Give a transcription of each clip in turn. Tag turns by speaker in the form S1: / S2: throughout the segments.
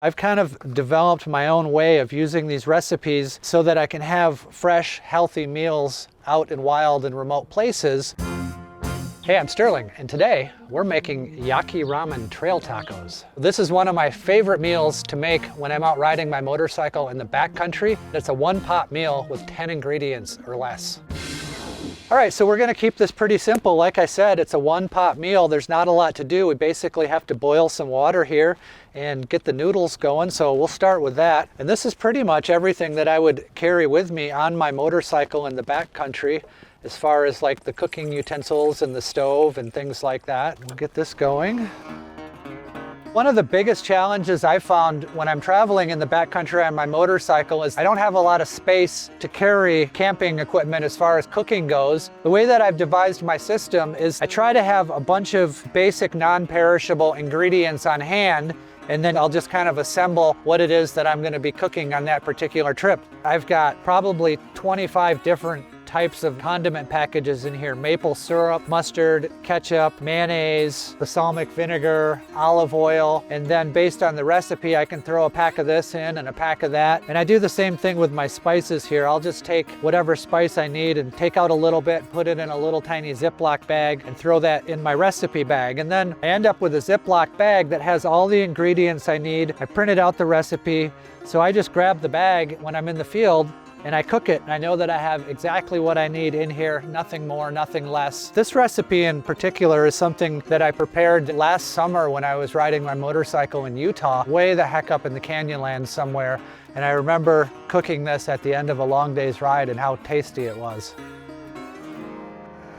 S1: I've kind of developed my own way of using these recipes so that I can have fresh, healthy meals out in wild and remote places. Hey, I'm Sterling, and today we're making yaki ramen trail tacos. This is one of my favorite meals to make when I'm out riding my motorcycle in the backcountry. It's a one-pot meal with 10 ingredients or less. All right, so we're gonna keep this pretty simple. Like I said, it's a one-pot meal. There's not a lot to do. We basically have to boil some water here and get the noodles going, so we'll start with that. And this is pretty much everything that I would carry with me on my motorcycle in the backcountry, as far as like the cooking utensils and the stove and things like that. We'll get this going. One of the biggest challenges I found when I'm traveling in the backcountry on my motorcycle is I don't have a lot of space to carry camping equipment as far as cooking goes. The way that I've devised my system is I try to have a bunch of basic non-perishable ingredients on hand, and then I'll just kind of assemble what it is that I'm going to be cooking on that particular trip. I've got probably 25 different types of condiment packages in here: maple syrup, mustard, ketchup, mayonnaise, balsamic vinegar, olive oil, and then based on the recipe I can throw a pack of this in and a pack of that. And I do the same thing with my spices here. I'll just take whatever spice I need and take out a little bit, put it in a little tiny Ziploc bag and throw that in my recipe bag. And then I end up with a Ziploc bag that has all the ingredients I need. I printed out the recipe, so I just grab the bag when I'm in the field and I cook it, and I know that I have exactly what I need in here, nothing more, nothing less. This recipe in particular is something that I prepared last summer when I was riding my motorcycle in Utah, way the heck up in the Canyonlands somewhere. And I remember cooking this at the end of a long day's ride and how tasty it was.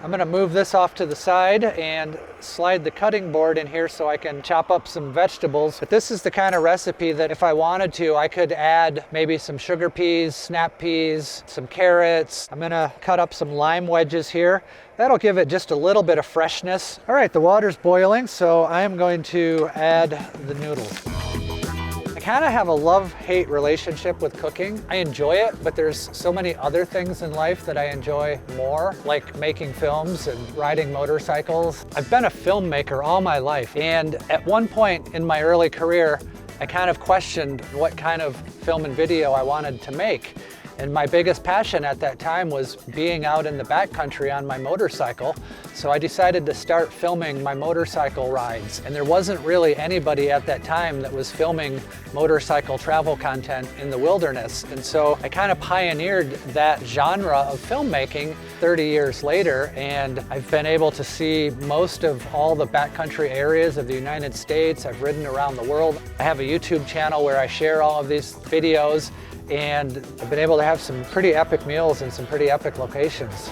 S1: I'm gonna move this off to the side and slide the cutting board in here so I can chop up some vegetables. But this is the kind of recipe that if I wanted to, I could add maybe some sugar peas, snap peas, some carrots. I'm gonna cut up some lime wedges here. That'll give it just a little bit of freshness. All right, the water's boiling, so I am going to add the noodles. I kind of have a love-hate relationship with cooking. I enjoy it, but there's so many other things in life that I enjoy more, like making films and riding motorcycles. I've been a filmmaker all my life, and at one point in my early career, I kind of questioned what kind of film and video I wanted to make. And my biggest passion at that time was being out in the backcountry on my motorcycle. So I decided to start filming my motorcycle rides. And there wasn't really anybody at that time that was filming motorcycle travel content in the wilderness. And so I kind of pioneered that genre of filmmaking 30 years later. And I've been able to see most of all the backcountry areas of the United States. I've ridden around the world. I have a YouTube channel where I share all of these videos, and I've been able to have some pretty epic meals in some pretty epic locations.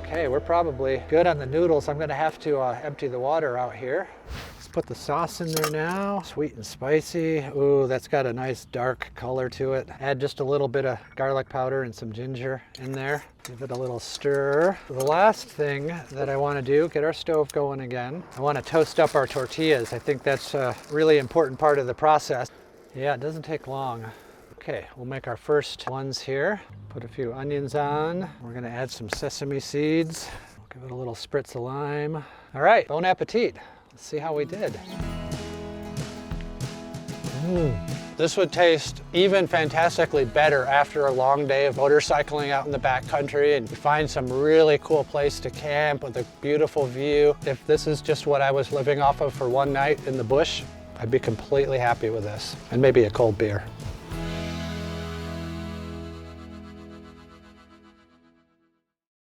S1: Okay, we're probably good on the noodles. I'm gonna have to empty the water out here. Let's put the sauce in there now. Sweet and spicy. Ooh, that's got a nice dark color to it. Add just a little bit of garlic powder and some ginger in there. Give it a little stir. The last thing that I wanna do, get our stove going again. I wanna toast up our tortillas. I think that's a really important part of the process. Yeah, it doesn't take long. Okay, we'll make our first ones here. Put a few onions on. We're gonna add some sesame seeds. Give it a little spritz of lime. All right, bon appetit. Let's see how we did. This would taste even fantastically better after a long day of motorcycling out in the backcountry and find some really cool place to camp with a beautiful view. If this is just what I was living off of for one night in the bush, I'd be completely happy with this, and maybe a cold beer.